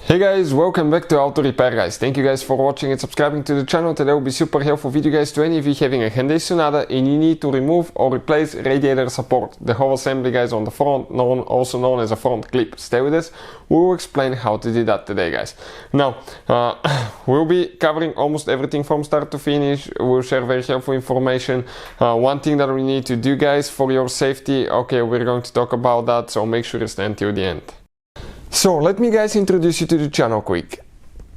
Hey guys, welcome back to Auto Repair guys. Thank you guys for watching and subscribing to the channel. Today will be super helpful video guys to any of you having a Hyundai Sonata and you need to remove or replace radiator support. The whole assembly guys on the front, also known as a front clip. Stay with us, we will explain how to do that today guys. Now, we'll be covering almost everything from start to finish. We'll share very helpful information. One thing that we need to do guys for your safety, okay, we're going to talk about that, so make sure you stay until the end. So let me guys introduce you to the channel quick.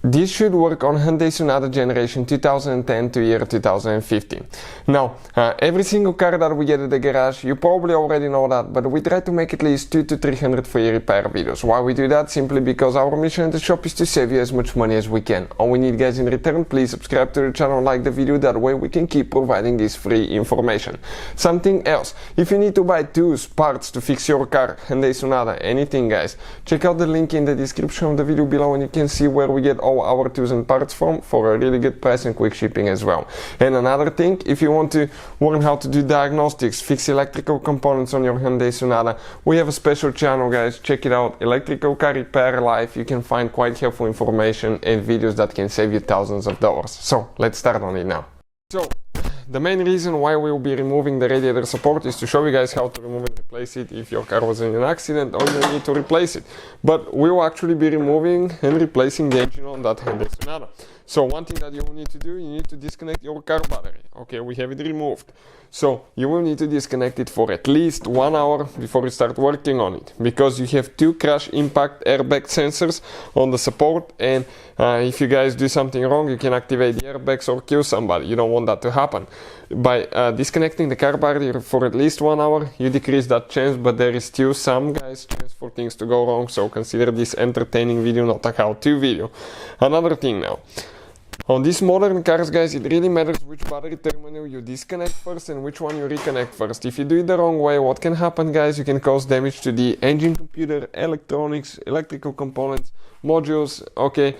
This should work on Hyundai Sonata generation 2010 to year 2015. Now, every single car that we get at the garage, you probably already know that, but we try to make at least 200 to 300 free repair videos. Why we do that? Simply because our mission at the shop is to save you as much money as we can. All we need guys in return, please subscribe to the channel, like the video, that way we can keep providing this free information. Something else, if you need to buy tools, parts to fix your car, Hyundai Sonata, anything guys, check out the link in the description of the video below and you can see where we get all our tools and parts from for a really good price and quick shipping as well. And another thing, if you want to learn how to do diagnostics, fix electrical components on your Hyundai Sonata, we have a special channel guys, check it out, Electrical Car Repair Live. You can find quite helpful information and videos that can save you thousands of dollars. So let's start on it now. So the main reason why we will be removing the radiator support is to show you guys how to remove and replace it if your car was in an accident or you need to replace it. But we will actually be removing and replacing the engine on that Hyundai Sonata. So one thing that you will need to do, you need to disconnect your car battery. Okay, we have it removed. So you will need to disconnect it for at least 1 hour before you start working on it, because you have two crash impact airbag sensors on the support, and if you guys do something wrong, you can activate the airbags or kill somebody. You don't want that to happen. By disconnecting the car battery for at least 1 hour, you decrease that chance, but there is still some guys chance for things to go wrong, so consider this entertaining video, not a how-to video. Another thing now. On these modern cars guys, it really matters which battery terminal you disconnect first and which one you reconnect first. If you do it the wrong way, what can happen guys, you can cause damage to the engine, computer, electronics, electrical components, modules, okay,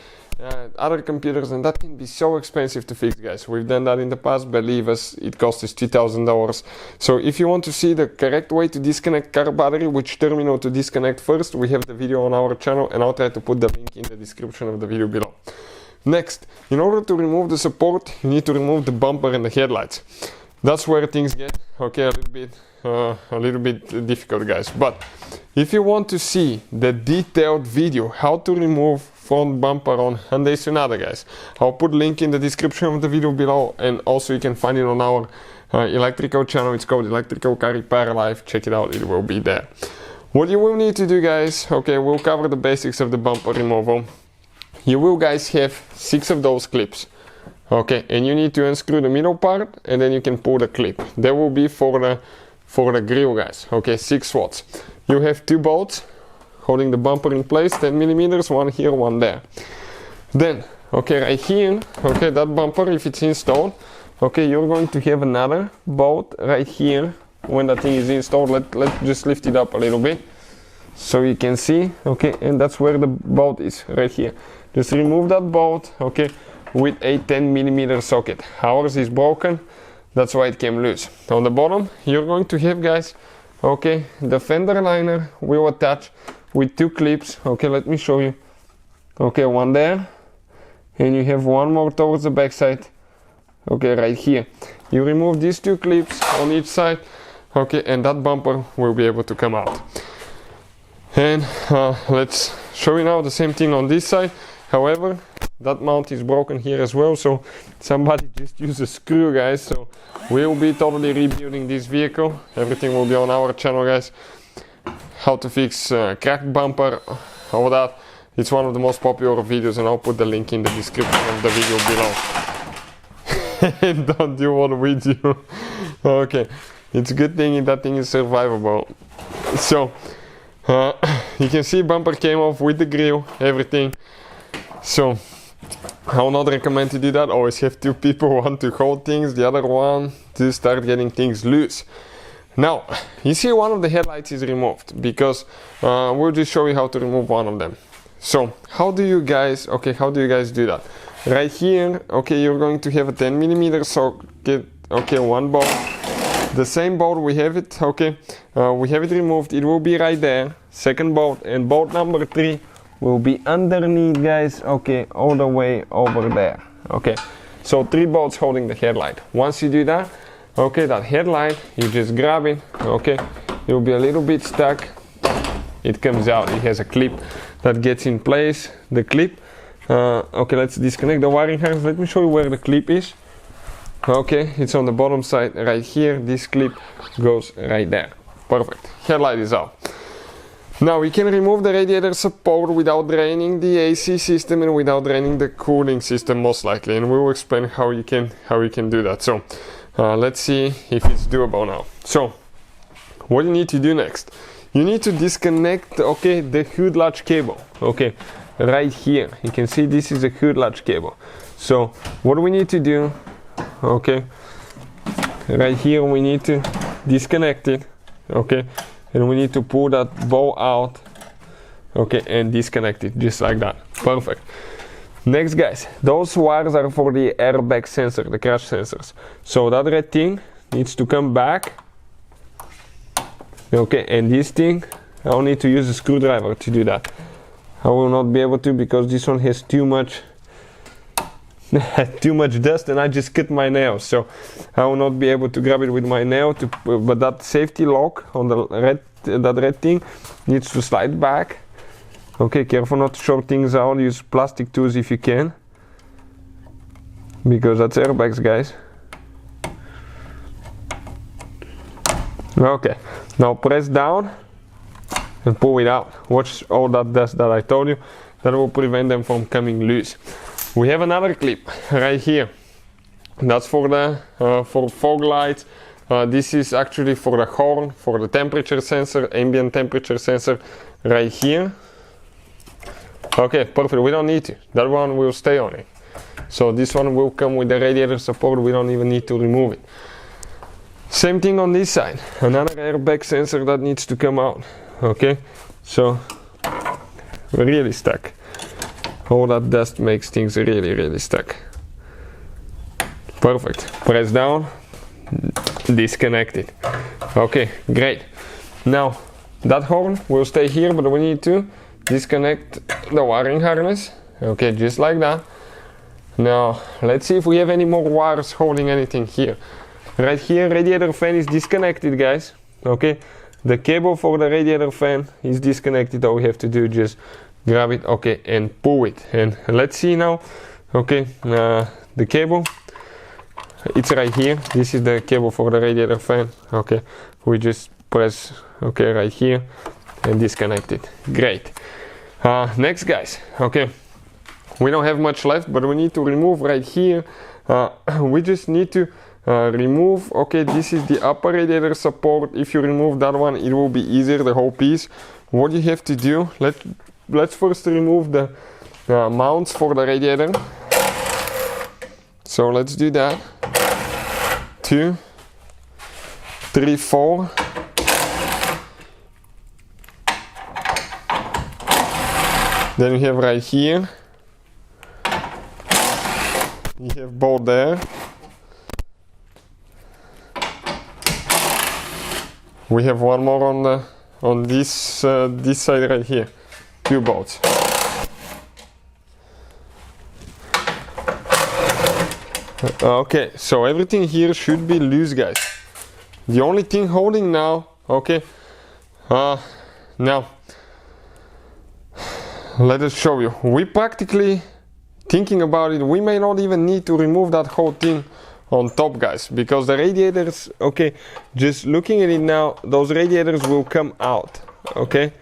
other computers, and that can be so expensive to fix guys. We've done that in the past, believe us, it costs us $2,000. So if you want to see the correct way to disconnect car battery, which terminal to disconnect first, we have the video on our channel and I'll try to put the link in the description of the video below. Next, in order to remove the support, you need to remove the bumper and the headlights. That's where things get, okay, a little bit difficult guys. But if you want to see the detailed video how to remove front bumper on Hyundai Sonata guys, I'll put link in the description of the video below, and also you can find it on our electrical channel. It's called Electrical Car Repair Live. Check it out, it will be there. What you will need to do guys, okay, we'll cover the basics of the bumper removal. You will guys have 6 of those clips, okay, and you need to unscrew the middle part and then you can pull the clip. That will be for the grill guys, okay, 6 slots. You have 2 bolts holding the bumper in place, 10 millimeters, one here, one there. Then, okay, right here, okay, that bumper, if it's installed, okay, you're going to have another bolt right here when that thing is installed. Let's just lift it up a little bit so you can see, okay, and that's where the bolt is, right here. Just remove that bolt, okay, with a 10 millimeter socket. Ours is broken, that's why it came loose. On the bottom, you're going to have guys, okay, the fender liner will attach with 2 clips, okay, let me show you. Okay, one there, and you have one more towards the back side, okay, right here. You remove these 2 clips on each side, okay, and that bumper will be able to come out. And let's show you now the same thing on this side. However, that mount is broken here as well, so somebody just use a screw guys. So we'll be totally rebuilding this vehicle. Everything will be on our channel guys. How to fix cracked bumper, all that. It's one of the most popular videos and I'll put the link in the description of the video below. Don't you want with you? Okay, it's a good thing that thing is survivable. So you can see bumper came off with the grill, everything. So I will not recommend to do that. Always have 2 people, one to hold things, the other one to start getting things loose. Now you see one of the headlights is removed because we'll just show you how to remove one of them. So how do you guys do that? Right here, okay, you're going to have a 10 millimeter socket, okay, one bolt. The same bolt we have it, okay, we have it removed, it will be right there, second bolt, and bolt number 3 will be underneath, guys, okay, all the way over there. Okay, so 3 bolts holding the headlight. Once you do that, okay, that headlight, you just grab it, okay, it will be a little bit stuck. It comes out, it has a clip that gets in place, the clip. Okay, let's disconnect the wiring harness. Let me show you where the clip is. Okay, it's on the bottom side right here. This clip goes right there. Perfect, headlight is out. Now we can remove the radiator support without draining the AC system and without draining the cooling system, most likely, and we will explain how you can do that. So let's see if it's doable now. So what you need to do next, you need to disconnect, okay, the hood latch cable. Okay, right here you can see this is a hood latch cable. So what we need to do, okay, right here we need to disconnect it, okay, and we need to pull that ball out, okay, and disconnect it just like that. Perfect. Next, guys, those wires are for the airbag sensor, the crash sensors. So that red thing needs to come back, okay, and this thing, I'll need to use a screwdriver to do that. I will not be able to because this one has too much dust, and I just cut my nails, so I will not be able to grab it with my nail. But that safety lock on the red thing needs to slide back. Okay, careful not to short things out. Use plastic tools if you can, because that's airbags, guys. Okay, now press down and pull it out. Watch all that dust that I told you. That will prevent them from coming loose. We have another clip right here. That's for the for fog lights. This is actually for the horn, for the temperature sensor, ambient temperature sensor, right here. Okay, perfect. We don't need to. That one will stay on it. So this one will come with the radiator support. We don't even need to remove it. Same thing on this side. Another airbag sensor that needs to come out. Okay, so we're really stuck. All that dust makes things really stuck. Perfect. Press down, disconnect it. Okay, great. Now that horn will stay here, but we need to disconnect the wiring harness. Okay, just like that. Now let's see if we have any more wires holding anything here. Right here, radiator fan is disconnected, guys. Okay, the cable for the radiator fan is disconnected. All we have to do is just grab it, okay, and pull it. And let's see now, okay, the cable, it's right here. This is the cable for the radiator fan. Okay, we just press, okay, right here and disconnect it. Great. Next, guys, okay, we don't have much left, but we need to remove right here. We just need to remove, okay, this is the upper radiator support. If you remove that one, it will be easier, the whole piece. What you have to do, let's first remove the mounts for the radiator. So let's do that. 2, 3, 4. Then we have right here. You have both there. We have one more on this side right here. 2 bolts. Okay, so everything here should be loose, guys. The only thing holding now, okay, now let us show you. We practically, thinking about it, we may not even need to remove that whole thing on top, guys, because the radiators, okay, just looking at it now, those radiators will come out. Okay,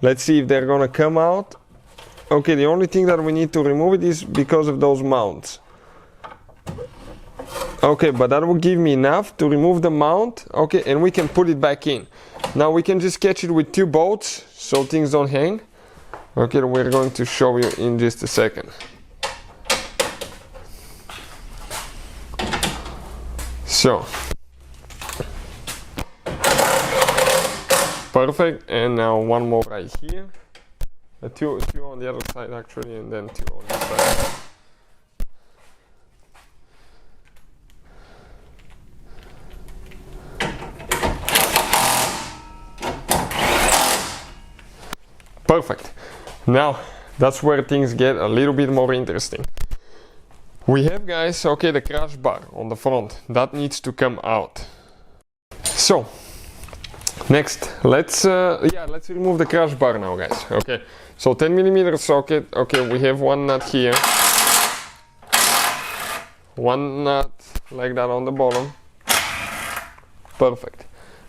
let's see if they're gonna come out. Okay, the only thing that we need to remove it is because of those mounts. Okay, but that will give me enough to remove the mount. Okay, and we can put it back in. Now we can just catch it with 2 bolts so things don't hang. Okay, we're going to show you in just a second. So perfect, and now one more right here. Two on the other side actually, and then 2 on this side. Perfect. Now that's where things get a little bit more interesting. We have, guys, okay, the crash bar on the front that needs to come out. So next, let's remove the crash bar now, guys. Okay, so 10mm socket. Okay, we have one nut here, one nut like that on the bottom. Perfect.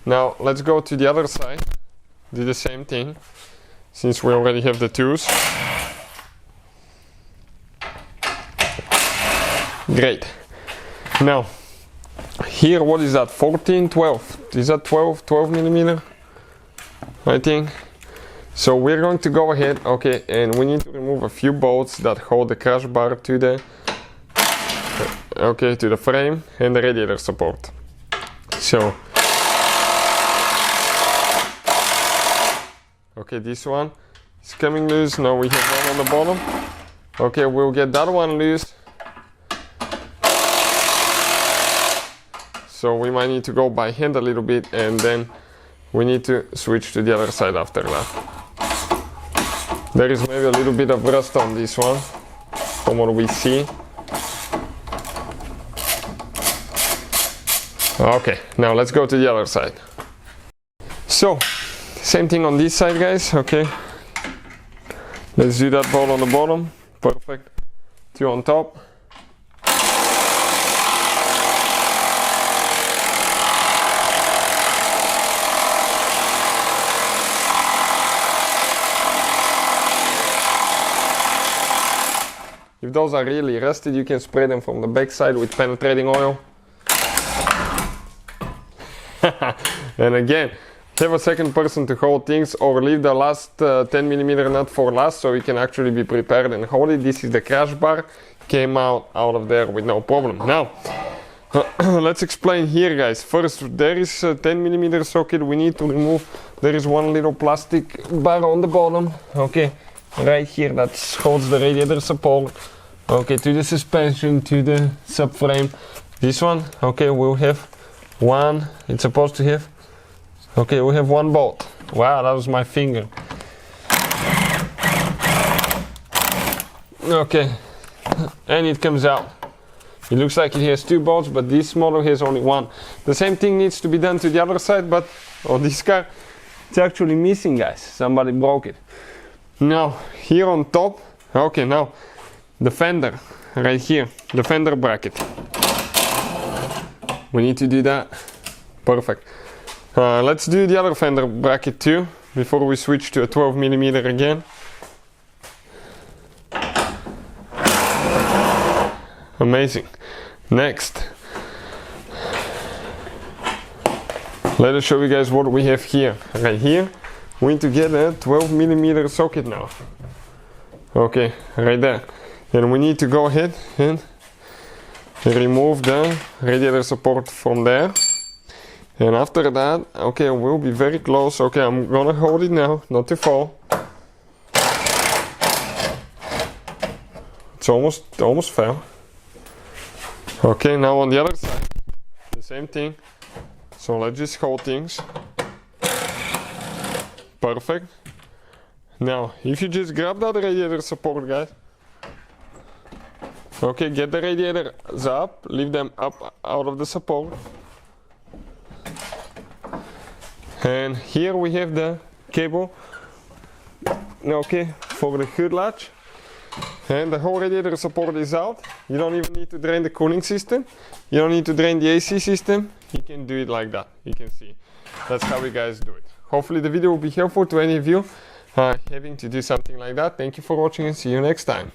Now let's go to the other side, do the same thing since we already have the tools. Great. Now here, what is that? 14, 12. Is that 12mm? I think. So we're going to go ahead, okay, and we need to remove a few bolts that hold the crash bar to the to the frame and the radiator support. So okay, this one is coming loose. Now we have one on the bottom. Okay, we'll get that one loose. So we might need to go by hand a little bit, and then we need to switch to the other side after that. There is maybe a little bit of rust on this one from what we see. Okay, now let's go to the other side. So same thing on this side, guys. Okay, let's do that bolt on the bottom. Perfect. Two on top. If those are really rusted, you can spray them from the back side with penetrating oil. And again, have a second person to hold things, or leave the last 10mm nut for last, so you can actually be prepared and hold it. This is the crash bar, came out of there with no problem. Now let's explain here, guys. First, there is a 10mm socket we need to remove. There is one little plastic bar on the bottom, okay, right here, that holds the radiator support, okay, to the suspension, to the subframe. This one, okay, we'll have one, it's supposed to have, okay, we have one bolt. Wow, that was my finger. Okay, and it comes out. It looks like it has two bolts, but this model has only one. The same thing needs to be done to the other side, but on this car it's actually missing, guys. Somebody broke it. Now here on top, okay, now the fender right here, the fender bracket, we need to do that. Perfect. Let's do the other fender bracket too before we switch to a 12mm again. Amazing. Next, let us show you guys what we have here. Right here we need to get a 12mm socket now. Okay, right there. And we need to go ahead and remove the radiator support from there. And after that, okay, we'll be very close. Okay, I'm gonna hold it now, not to fall. It's almost fell. Okay, now on the other side, the same thing. So let's just hold things. Perfect. Now, if you just grab that radiator support, guys. Okay, get the radiators up, leave them up out of the support. And here we have the cable, okay, for the hood latch. And the whole radiator support is out. You don't even need to drain the cooling system. You don't need to drain the AC system. You can do it like that. You can see. That's how we guys do it. Hopefully the video will be helpful to any of you having to do something like that. Thank you for watching and see you next time.